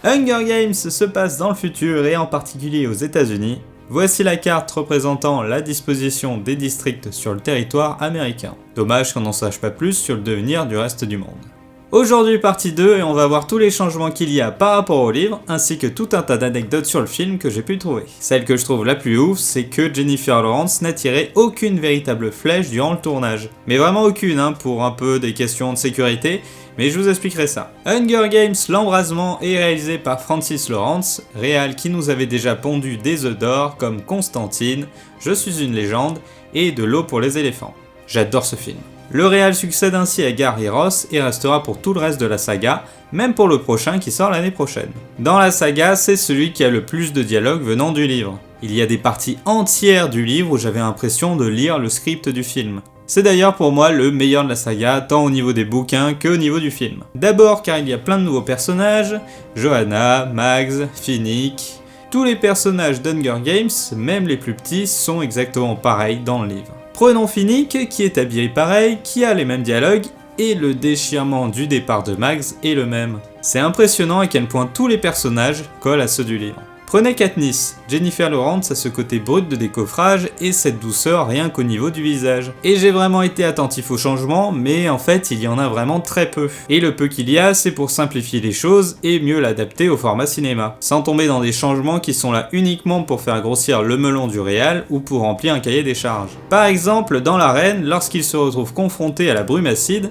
Hunger Games se passe dans le futur et en particulier aux États-Unis. Voici la carte représentant la disposition des districts sur le territoire américain. Dommage qu'on n'en sache pas plus sur le devenir du reste du monde. Aujourd'hui partie 2 et on va voir tous les changements qu'il y a par rapport au livre, ainsi que tout un tas d'anecdotes sur le film que j'ai pu trouver. Celle que je trouve la plus ouf, c'est que Jennifer Lawrence n'a tiré aucune véritable flèche durant le tournage. Mais vraiment aucune, pour un peu des questions de sécurité, mais je vous expliquerai ça. Hunger Games, l'embrasement est réalisé par Francis Lawrence, réal qui nous avait déjà pondu des œufs d'or comme Constantine, Je suis une légende et De l'eau pour les éléphants. J'adore ce film. Le réal succède ainsi à Gary Ross et restera pour tout le reste de la saga, même pour le prochain qui sort l'année prochaine. Dans la saga, c'est celui qui a le plus de dialogues venant du livre. Il y a des parties entières du livre où j'avais l'impression de lire le script du film. C'est d'ailleurs pour moi le meilleur de la saga, tant au niveau des bouquins que au niveau du film. D'abord car il y a plein de nouveaux personnages, Johanna, Mags, Finnick. Tous les personnages d'Hunger Games, même les plus petits, sont exactement pareils dans le livre. Prenons Finnick, qui est habillé pareil, qui a les mêmes dialogues, et le déchirement du départ de Mags est le même. C'est impressionnant à quel point tous les personnages collent à ceux du livre. Prenez Katniss, Jennifer Lawrence a ce côté brut de décoffrage et cette douceur rien qu'au niveau du visage. Et j'ai vraiment été attentif aux changements, mais en fait il y en a vraiment très peu. Et le peu qu'il y a, c'est pour simplifier les choses et mieux l'adapter au format cinéma, sans tomber dans des changements qui sont là uniquement pour faire grossir le melon du réal ou pour remplir un cahier des charges. Par exemple, dans l'arène, lorsqu'ils se retrouvent confrontés à la brume acide,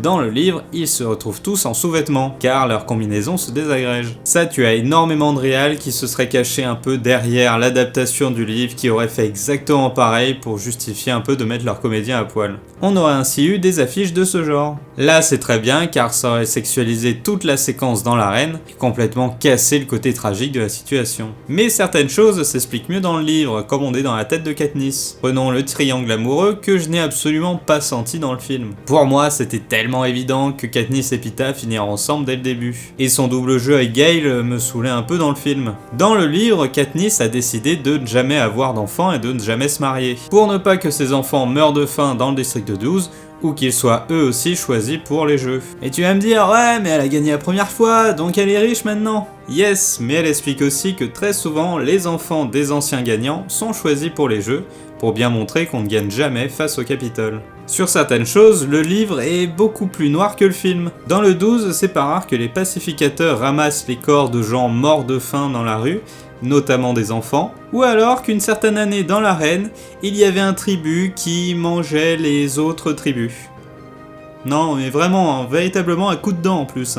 dans le livre, ils se retrouvent tous en sous-vêtements, car leur combinaison se désagrège. Ça, tu as énormément de réals qui se seraient cachés un peu derrière l'adaptation du livre, qui auraient fait exactement pareil pour justifier un peu de mettre leur comédien à poil. On aurait ainsi eu des affiches de ce genre. Là, c'est très bien, car ça aurait sexualisé toute la séquence dans l'arène, et complètement cassé le côté tragique de la situation. Mais certaines choses s'expliquent mieux dans le livre, comme on est dans la tête de Katniss. Prenons le triangle amoureux que je n'ai absolument pas senti dans le film. Pour moi, c'était tellement évident que Katniss et Peeta finiront ensemble dès le début. Et son double jeu avec Gale me saoulait un peu dans le film. Dans le livre, Katniss a décidé de ne jamais avoir d'enfants et de ne jamais se marier, pour ne pas que ses enfants meurent de faim dans le district 12, ou qu'ils soient eux aussi choisis pour les jeux. Et tu vas me dire, ouais mais elle a gagné la première fois, donc elle est riche maintenant. Yes, mais elle explique aussi que très souvent, les enfants des anciens gagnants sont choisis pour les jeux, pour bien montrer qu'on ne gagne jamais face au Capitole. Sur certaines choses, le livre est beaucoup plus noir que le film. Dans le 12, c'est pas rare que les pacificateurs ramassent les corps de gens morts de faim dans la rue, notamment des enfants, ou alors qu'une certaine année dans l'arène, il y avait un tribut qui mangeait les autres tribus. Non, mais vraiment, véritablement un coup de dent en plus.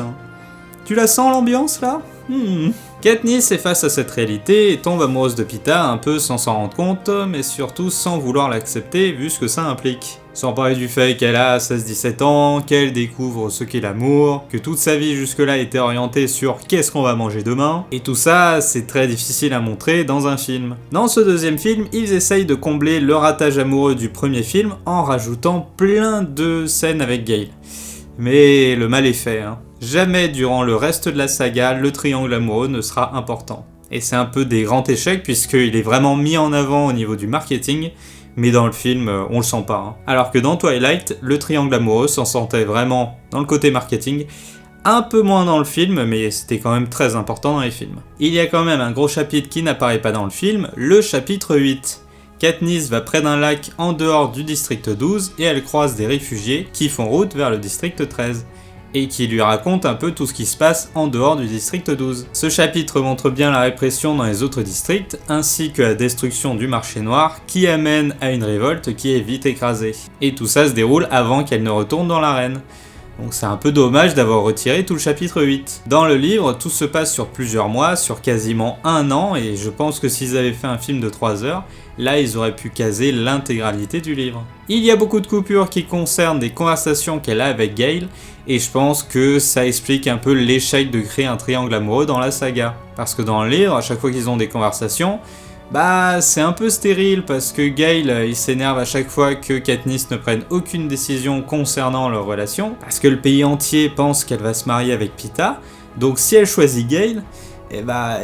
Tu la sens l'ambiance là ? Katniss est face à cette réalité et tombe amoureuse de Peeta un peu sans s'en rendre compte, mais surtout sans vouloir l'accepter vu ce que ça implique. Sans parler du fait qu'elle a 16-17 ans, qu'elle découvre ce qu'est l'amour, que toute sa vie jusque-là était orientée sur qu'est-ce qu'on va manger demain, et tout ça, c'est très difficile à montrer dans un film. Dans ce deuxième film, ils essayent de combler le ratage amoureux du premier film en rajoutant plein de scènes avec Gale. Mais le mal est fait, Jamais durant le reste de la saga, le triangle amoureux ne sera important. Et c'est un peu des grands échecs puisqu'il est vraiment mis en avant au niveau du marketing, mais dans le film, on le sent pas. Alors que dans Twilight, le triangle amoureux s'en sentait vraiment dans le côté marketing, un peu moins dans le film, mais c'était quand même très important dans les films. Il y a quand même un gros chapitre qui n'apparaît pas dans le film, le chapitre 8. Katniss va près d'un lac en dehors du district 12 et elle croise des réfugiés qui font route vers le district 13. Et qui lui raconte un peu tout ce qui se passe en dehors du district 12. Ce chapitre montre bien la répression dans les autres districts, ainsi que la destruction du marché noir, qui amène à une révolte qui est vite écrasée. Et tout ça se déroule avant qu'elle ne retourne dans l'arène. Donc c'est un peu dommage d'avoir retiré tout le chapitre 8. Dans le livre, tout se passe sur plusieurs mois, sur quasiment un an, et je pense que s'ils avaient fait un film de 3 heures, là ils auraient pu caser l'intégralité du livre. Il y a beaucoup de coupures qui concernent des conversations qu'elle a avec Gale, et je pense que ça explique un peu l'échec de créer un triangle amoureux dans la saga. Parce que dans le livre, à chaque fois qu'ils ont des conversations, c'est un peu stérile parce que Gale, il s'énerve à chaque fois que Katniss ne prenne aucune décision concernant leur relation, parce que le pays entier pense qu'elle va se marier avec Peeta, donc si elle choisit Gale, il va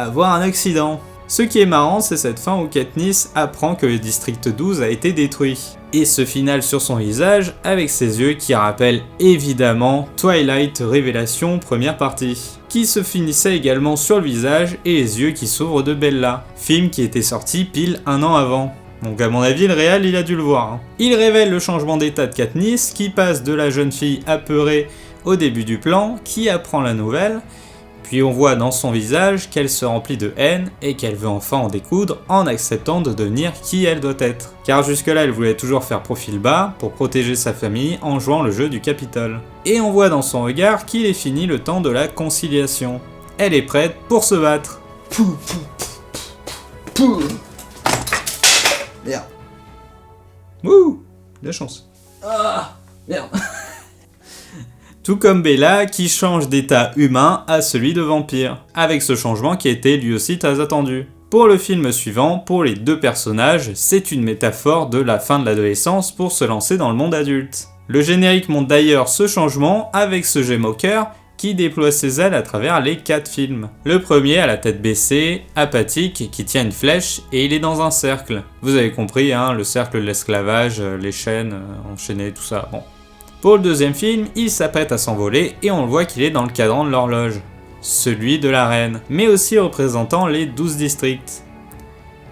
avoir un accident. Ce qui est marrant, c'est cette fin où Katniss apprend que le district 12 a été détruit. Et ce final sur son visage, avec ses yeux qui rappellent évidemment Twilight Révélation première partie, qui se finissait également sur le visage et les yeux qui s'ouvrent de Bella, film qui était sorti pile 1 an avant. Donc à mon avis, le réal il a dû le voir. Hein. Il révèle le changement d'état de Katniss, qui passe de la jeune fille apeurée au début du plan, qui apprend la nouvelle, puis on voit dans son visage qu'elle se remplit de haine et qu'elle veut enfin en découdre en acceptant de devenir qui elle doit être. Car jusque-là, elle voulait toujours faire profil bas pour protéger sa famille en jouant le jeu du Capitole. Et on voit dans son regard qu'il est fini le temps de la conciliation. Elle est prête pour se battre. Merde. Wouh, de la chance. Ah, merde. Tout comme Bella qui change d'état humain à celui de vampire, avec ce changement qui était lui aussi très attendu. Pour le film suivant, pour les deux personnages, c'est une métaphore de la fin de l'adolescence pour se lancer dans le monde adulte. Le générique montre d'ailleurs ce changement avec ce Gémoker qui déploie ses ailes à travers les 4 films. Le premier a la tête baissée, apathique, qui tient une flèche et il est dans un cercle. Vous avez compris, hein, le cercle de l'esclavage, les chaînes enchaînées, tout ça, bon. Pour le deuxième film, il s'apprête à s'envoler et on le voit qu'il est dans le cadran de l'horloge, celui de la reine, mais aussi représentant les 12 districts.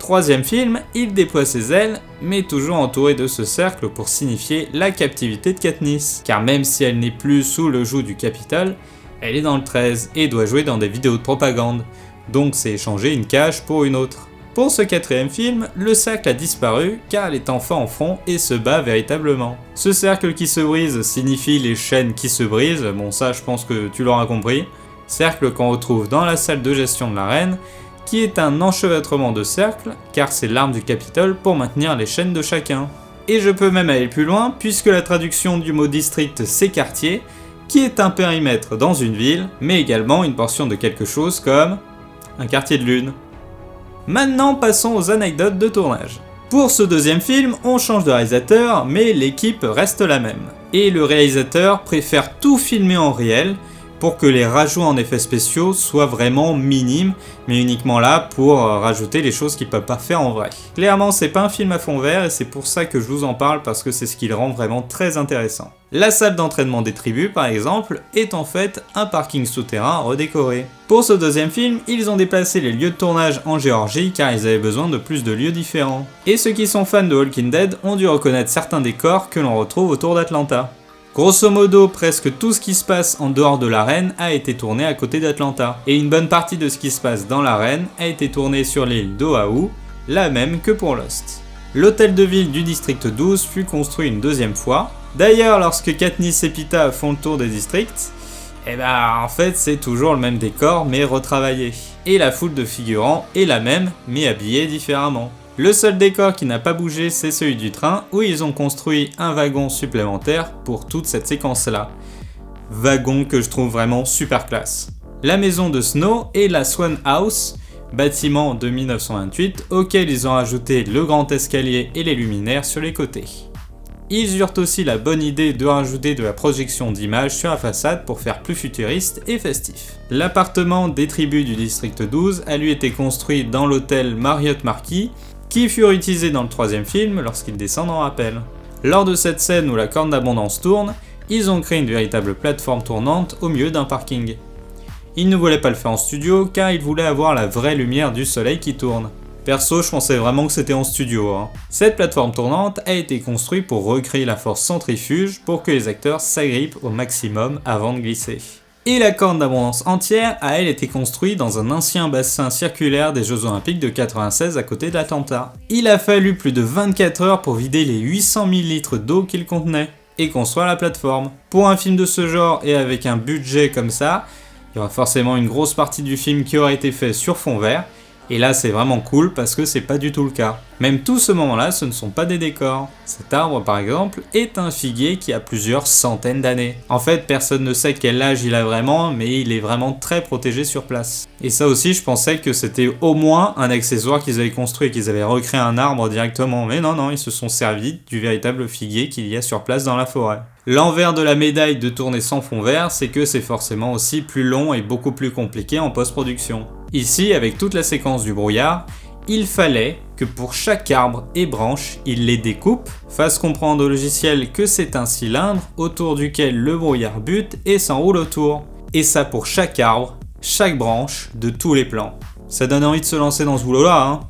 Troisième film, il déploie ses ailes, mais toujours entouré de ce cercle pour signifier la captivité de Katniss, car même si elle n'est plus sous le joug du Capitole, elle est dans le 13 et doit jouer dans des vidéos de propagande, donc c'est échanger une cage pour une autre. Pour ce quatrième film, le cercle a disparu car elle est enfin en fond et se bat véritablement. Ce cercle qui se brise signifie les chaînes qui se brisent, bon ça je pense que tu l'auras compris. Cercle qu'on retrouve dans la salle de gestion de la reine, qui est un enchevêtrement de cercles car c'est l'arme du Capitole pour maintenir les chaînes de chacun. Et je peux même aller plus loin puisque la traduction du mot district c'est quartier, qui est un périmètre dans une ville, mais également une portion de quelque chose comme un quartier de lune. Maintenant, passons aux anecdotes de tournage. Pour ce deuxième film, on change de réalisateur, mais l'équipe reste la même. Et le réalisateur préfère tout filmer en réel, pour que les rajouts en effets spéciaux soient vraiment minimes, mais uniquement là pour rajouter les choses qu'ils peuvent pas faire en vrai. Clairement, c'est pas un film à fond vert et c'est pour ça que je vous en parle parce que c'est ce qui le rend vraiment très intéressant. La salle d'entraînement des tribus, par exemple, est en fait un parking souterrain redécoré. Pour ce deuxième film, ils ont déplacé les lieux de tournage en Géorgie car ils avaient besoin de plus de lieux différents. Et ceux qui sont fans de Walking Dead ont dû reconnaître certains décors que l'on retrouve autour d'Atlanta. Grosso modo, presque tout ce qui se passe en dehors de l'arène a été tourné à côté d'Atlanta, et une bonne partie de ce qui se passe dans l'arène a été tourné sur l'île d'Oahu, la même que pour Lost. L'hôtel de ville du district 12 fut construit une deuxième fois. D'ailleurs, lorsque Katniss et Peeta font le tour des districts, en fait c'est toujours le même décor mais retravaillé. Et la foule de figurants est la même mais habillée différemment. Le seul décor qui n'a pas bougé, c'est celui du train, où ils ont construit un wagon supplémentaire pour toute cette séquence-là. Wagon que je trouve vraiment super classe. La maison de Snow est la Swan House, bâtiment de 1928, auquel ils ont ajouté le grand escalier et les luminaires sur les côtés. Ils eurent aussi la bonne idée de rajouter de la projection d'images sur la façade pour faire plus futuriste et festif. L'appartement des tribus du district 12 a lui été construit dans l'hôtel Marriott Marquis, qui furent utilisés dans le troisième film lorsqu'ils descendent en rappel. Lors de cette scène où la corne d'abondance tourne, ils ont créé une véritable plateforme tournante au milieu d'un parking. Ils ne voulaient pas le faire en studio car ils voulaient avoir la vraie lumière du soleil qui tourne. Perso, je pensais vraiment que c'était en studio. Hein. Cette plateforme tournante a été construite pour recréer la force centrifuge pour que les acteurs s'agrippent au maximum avant de glisser. Et la corne d'abondance entière a elle été construite dans un ancien bassin circulaire des Jeux Olympiques de 96 à côté d'Atlanta. Il a fallu plus de 24 heures pour vider les 800 000 litres d'eau qu'il contenait et construire la plateforme. Pour un film de ce genre et avec un budget comme ça, il y aura forcément une grosse partie du film qui aura été fait sur fond vert. Et là c'est vraiment cool parce que c'est pas du tout le cas. Même tout ce moment-là, ce ne sont pas des décors. Cet arbre par exemple est un figuier qui a plusieurs centaines d'années. En fait, personne ne sait quel âge il a vraiment, mais il est vraiment très protégé sur place. Et ça aussi, je pensais que c'était au moins un accessoire qu'ils avaient construit, qu'ils avaient recréé un arbre directement. Mais non, ils se sont servis du véritable figuier qu'il y a sur place dans la forêt. L'envers de la médaille de tourner sans fond vert, c'est que c'est forcément aussi plus long et beaucoup plus compliqué en post-production. Ici, avec toute la séquence du brouillard, il fallait que pour chaque arbre et branche, il les découpe, fasse comprendre au logiciel que c'est un cylindre autour duquel le brouillard bute et s'enroule autour. Et ça pour chaque arbre, chaque branche, de tous les plans. Ça donne envie de se lancer dans ce boulot-là, hein.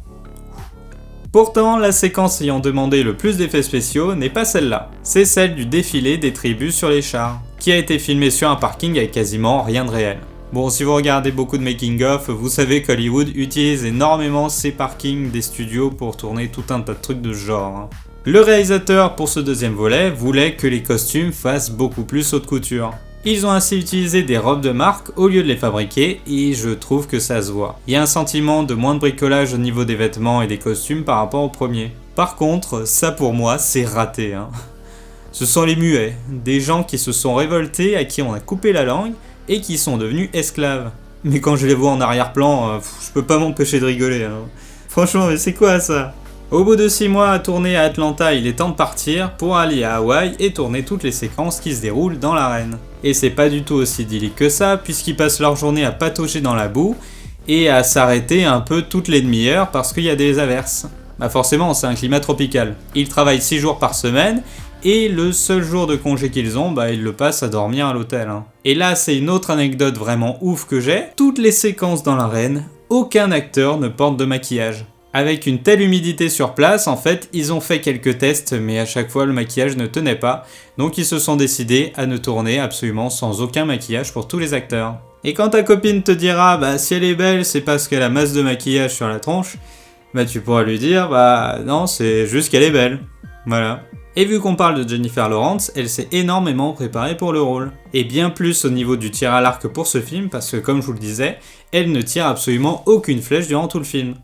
Pourtant, la séquence ayant demandé le plus d'effets spéciaux n'est pas celle-là. C'est celle du défilé des tribus sur les chars, qui a été filmée sur un parking avec quasiment rien de réel. Bon, si vous regardez beaucoup de making-of, vous savez qu'Hollywood utilise énormément ces parkings des studios pour tourner tout un tas de trucs de ce genre, hein. Le réalisateur, pour ce deuxième volet, voulait que les costumes fassent beaucoup plus haute couture. Ils ont ainsi utilisé des robes de marque au lieu de les fabriquer et je trouve que ça se voit. Il y a un sentiment de moins de bricolage au niveau des vêtements et des costumes par rapport au premier. Par contre, ça pour moi, c'est raté, hein. Ce sont les muets, des gens qui se sont révoltés, à qui on a coupé la langue et qui sont devenus esclaves. Mais quand je les vois en arrière-plan, je peux pas m'empêcher de rigoler, hein. Franchement, mais c'est quoi ça ? Au bout de 6 mois à tourner à Atlanta, il est temps de partir pour aller à Hawaï et tourner toutes les séquences qui se déroulent dans l'arène. Et c'est pas du tout aussi idyllique que ça, puisqu'ils passent leur journée à patauger dans la boue et à s'arrêter un peu toutes les demi-heures parce qu'il y a des averses. Bah forcément, c'est un climat tropical. Ils travaillent 6 jours par semaine et le seul jour de congé qu'ils ont, ils le passent à dormir à l'hôtel, hein. Et là, c'est une autre anecdote vraiment ouf que j'ai. Toutes les séquences dans l'arène, aucun acteur ne porte de maquillage. Avec une telle humidité sur place, en fait, ils ont fait quelques tests, mais à chaque fois le maquillage ne tenait pas, donc ils se sont décidés à ne tourner absolument sans aucun maquillage pour tous les acteurs. Et quand ta copine te dira, si elle est belle, c'est parce qu'elle a masse de maquillage sur la tronche, tu pourras lui dire, non, c'est juste qu'elle est belle. Voilà. Et vu qu'on parle de Jennifer Lawrence, elle s'est énormément préparée pour le rôle. Et bien plus au niveau du tir à l'arc pour ce film, parce que comme je vous le disais, elle ne tire absolument aucune flèche durant tout le film.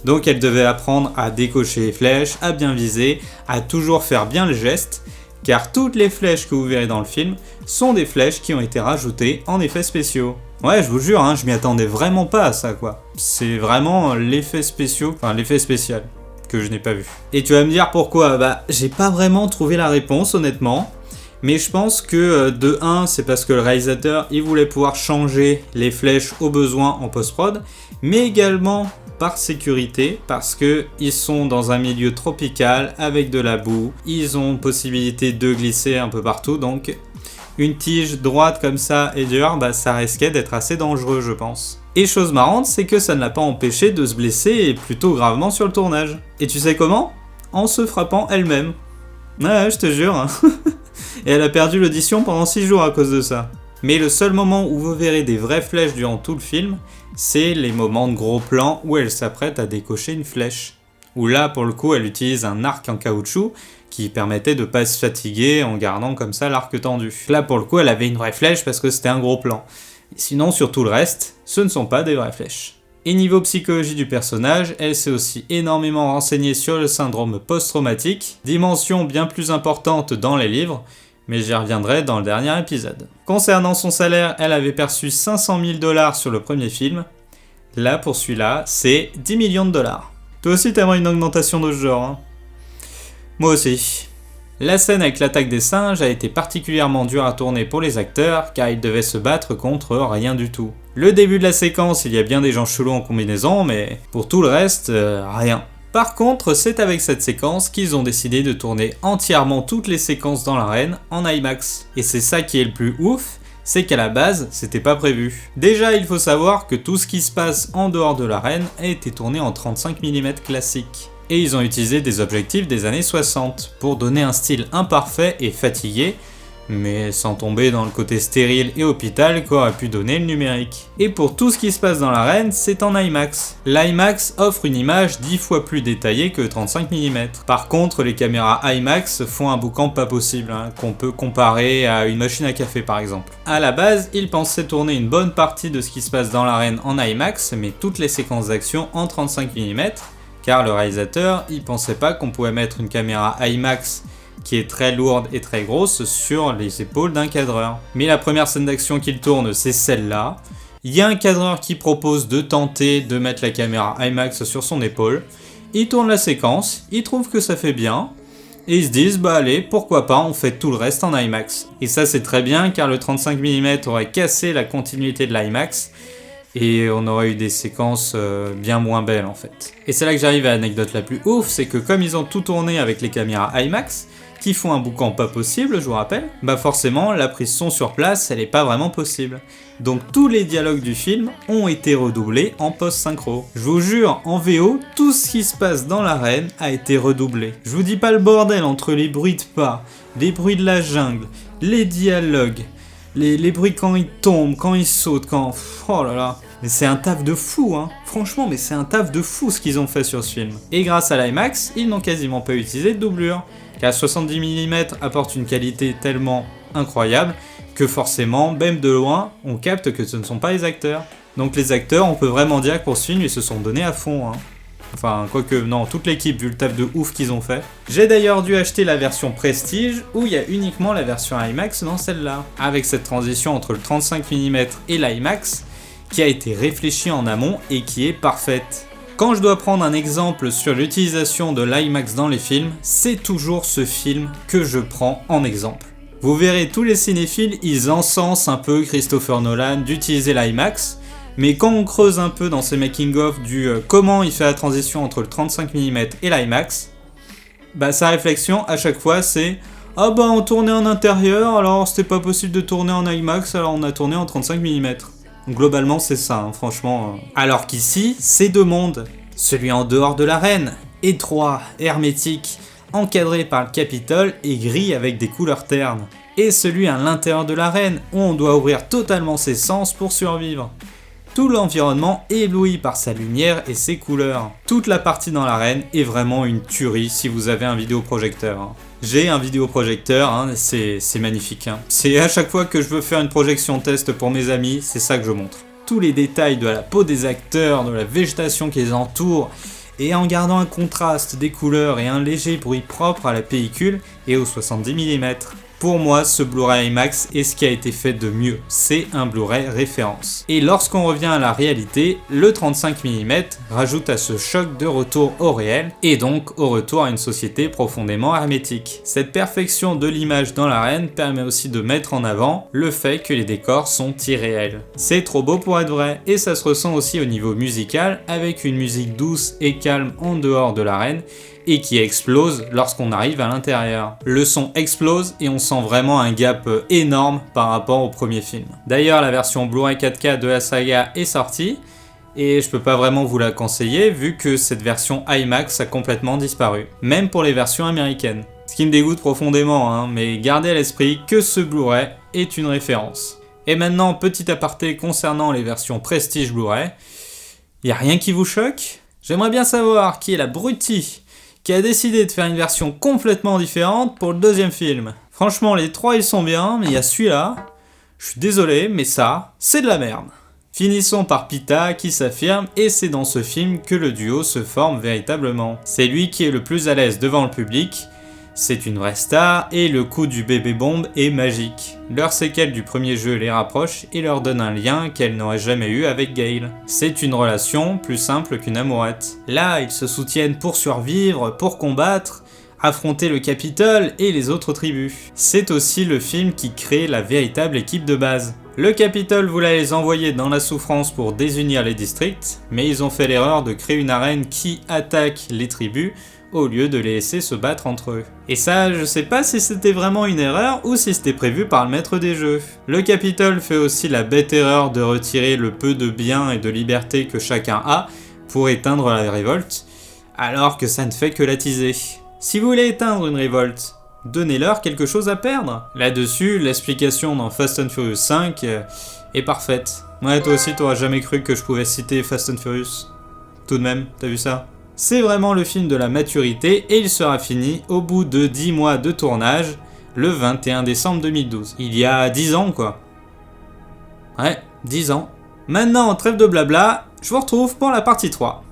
Donc elle devait apprendre à décocher les flèches, à bien viser, à toujours faire bien le geste, car toutes les flèches que vous verrez dans le film sont des flèches qui ont été rajoutées en effets spéciaux. Ouais, je vous jure, je m'y attendais vraiment pas à ça, quoi. C'est vraiment l'effet spécial que je n'ai pas vu. Et tu vas me dire pourquoi ? J'ai pas vraiment trouvé la réponse, honnêtement. Mais je pense que de 1, c'est parce que le réalisateur, il voulait pouvoir changer les flèches au besoin en post-prod, mais également par sécurité, parce que ils sont dans un milieu tropical avec de la boue, ils ont possibilité de glisser un peu partout, donc une tige droite comme ça et dure, ça risquait d'être assez dangereux, je pense. Et chose marrante, c'est que ça ne l'a pas empêché de se blesser et plutôt gravement sur le tournage. Et tu sais comment ? En se frappant elle-même. Ouais, je te jure, hein. Et elle a perdu l'audition pendant 6 jours à cause de ça. Mais le seul moment où vous verrez des vraies flèches durant tout le film, c'est les moments de gros plan où elle s'apprête à décocher une flèche. Où là, pour le coup, elle utilise un arc en caoutchouc qui permettait de pas se fatiguer en gardant comme ça l'arc tendu. Là, pour le coup, elle avait une vraie flèche parce que c'était un gros plan. Et sinon, sur tout le reste, ce ne sont pas des vraies flèches. Et niveau psychologie du personnage, elle s'est aussi énormément renseignée sur le syndrome post-traumatique, dimension bien plus importante dans les livres, mais j'y reviendrai dans le dernier épisode. Concernant son salaire, elle avait perçu 500 000 $ sur le premier film. Là, pour celui-là, c'est 10 millions de dollars. Toi aussi, t'aimerais une augmentation de ce genre, hein ? Moi aussi. La scène avec l'attaque des singes a été particulièrement dure à tourner pour les acteurs, car ils devaient se battre contre rien du tout. Le début de la séquence, il y a bien des gens chelous en combinaison, mais pour tout le reste, rien. Par contre, c'est avec cette séquence qu'ils ont décidé de tourner entièrement toutes les séquences dans l'arène en IMAX. Et c'est ça qui est le plus ouf, c'est qu'à la base, c'était pas prévu. Déjà, il faut savoir que tout ce qui se passe en dehors de l'arène a été tourné en 35 mm classique. Et ils ont utilisé des objectifs des années 60 pour donner un style imparfait et fatigué, mais sans tomber dans le côté stérile et hôpital qu'aurait pu donner le numérique. Et pour tout ce qui se passe dans l'arène, c'est en IMAX. L'IMAX offre une image 10 fois plus détaillée que 35 mm. Par contre, les caméras IMAX font un boucan pas possible, qu'on peut comparer à une machine à café par exemple. À la base, ils pensaient tourner une bonne partie de ce qui se passe dans l'arène en IMAX, mais toutes les séquences d'action en 35 mm, car le réalisateur, il pensait pas qu'on pouvait mettre une caméra IMAX qui est très lourde et très grosse sur les épaules d'un cadreur. Mais la première scène d'action qu'il tourne, c'est celle-là. Il y a un cadreur qui propose de tenter de mettre la caméra IMAX sur son épaule. Il tourne la séquence, il trouve que ça fait bien, et ils se disent, allez, pourquoi pas, on fait tout le reste en IMAX. Et ça c'est très bien, car le 35 mm aurait cassé la continuité de l'IMAX, et on aurait eu des séquences bien moins belles en fait. Et c'est là que j'arrive à l'anecdote la plus ouf, c'est que comme ils ont tout tourné avec les caméras IMAX, qui font un boucan pas possible, je vous rappelle, bah forcément la prise son sur place elle est pas vraiment possible. Donc tous les dialogues du film ont été redoublés en post-synchro. Je vous jure, en VO, tout ce qui se passe dans l'arène a été redoublé. Je vous dis pas le bordel entre les bruits de pas, les bruits de la jungle, les dialogues, les bruits quand ils tombent, quand ils sautent, quand... Oh là là. Mais c'est un taf de fou, hein. Franchement, mais c'est un taf de fou ce qu'ils ont fait sur ce film. Et grâce à l'IMAX, ils n'ont quasiment pas utilisé de doublure. Car 70 mm apporte une qualité tellement incroyable que forcément, même de loin, on capte que ce ne sont pas les acteurs. Donc les acteurs, on peut vraiment dire que pour ce film, ils se sont donnés à fond, hein. Enfin, quoique, non, toute l'équipe, vu le taf de ouf qu'ils ont fait. J'ai d'ailleurs dû acheter la version Prestige, où il y a uniquement la version IMAX dans celle-là. Avec cette transition entre le 35 mm et l'IMAX, qui a été réfléchie en amont et qui est parfaite. Quand je dois prendre un exemple sur l'utilisation de l'IMAX dans les films, c'est toujours ce film que je prends en exemple. Vous verrez, tous les cinéphiles, ils encensent un peu Christopher Nolan d'utiliser l'IMAX, mais quand on creuse un peu dans ces making-of du comment il fait la transition entre le 35 mm et l'IMAX, bah sa réflexion à chaque fois c'est « Ah bah on tournait en intérieur, alors c'était pas possible de tourner en IMAX, alors on a tourné en 35 mm ». Globalement c'est ça, hein, franchement. Alors qu'ici, c'est deux mondes. Celui en dehors de l'arène, étroit, hermétique, encadré par le Capitole et gris avec des couleurs ternes. Et celui à l'intérieur de l'arène, où on doit ouvrir totalement ses sens pour survivre. Tout l'environnement est ébloui par sa lumière et ses couleurs. Toute la partie dans l'arène est vraiment une tuerie si vous avez un vidéoprojecteur, hein. J'ai un vidéoprojecteur, hein, c'est magnifique, hein. C'est à chaque fois que je veux faire une projection test pour mes amis, c'est ça que je montre. Tous les détails de la peau des acteurs, de la végétation qui les entoure, et en gardant un contraste des couleurs et un léger bruit propre à la pellicule et aux 70 mm. Pour moi, ce Blu-ray IMAX est ce qui a été fait de mieux. C'est un Blu-ray référence. Et lorsqu'on revient à la réalité, le 35 mm rajoute à ce choc de retour au réel, et donc au retour à une société profondément hermétique. Cette perfection de l'image dans l'arène permet aussi de mettre en avant le fait que les décors sont irréels. C'est trop beau pour être vrai, et ça se ressent aussi au niveau musical, avec une musique douce et calme en dehors de l'arène, et qui explose lorsqu'on arrive à l'intérieur. Le son explose et on sent vraiment un gap énorme par rapport au premier film. D'ailleurs, la version Blu-ray 4K de la saga est sortie, et je peux pas vraiment vous la conseiller vu que cette version IMAX a complètement disparu, même pour les versions américaines. Ce qui me dégoûte profondément, hein, mais gardez à l'esprit que ce Blu-ray est une référence. Et maintenant, petit aparté concernant les versions Prestige Blu-ray, y a rien qui vous choque? J'aimerais bien savoir qui est l'abruti qui a décidé de faire une version complètement différente pour le deuxième film. Franchement, les trois ils sont bien, mais il y a celui-là, je suis désolé, mais ça, c'est de la merde. Finissons par Pita qui s'affirme, et c'est dans ce film que le duo se forme véritablement. C'est lui qui est le plus à l'aise devant le public, c'est une vraie star, et le coup du bébé bombe est magique. Leur séquelle du premier jeu les rapproche et leur donne un lien qu'elle n'aurait jamais eu avec Gale. C'est une relation plus simple qu'une amourette. Là, ils se soutiennent pour survivre, pour combattre, affronter le Capitole et les autres tribus. C'est aussi le film qui crée la véritable équipe de base. Le Capitole voulait les envoyer dans la souffrance pour désunir les districts, mais ils ont fait l'erreur de créer une arène qui attaque les tribus au lieu de les laisser se battre entre eux. Et ça, je sais pas si c'était vraiment une erreur ou si c'était prévu par le maître des jeux. Le Capitole fait aussi la bête erreur de retirer le peu de bien et de liberté que chacun a pour éteindre la révolte, alors que ça ne fait que l'attiser. Si vous voulez éteindre une révolte, donnez-leur quelque chose à perdre. Là-dessus, l'explication dans Fast and Furious 5 est parfaite. Ouais, toi aussi, t'auras jamais cru que je pouvais citer Fast and Furious. Tout de même, t'as vu ça ? C'est vraiment le film de la maturité et il sera fini au bout de 10 mois de tournage, le 21 décembre 2012. Il y a 10 ans quoi. Ouais, 10 ans. Maintenant, trêve de blabla, je vous retrouve pour la partie 3.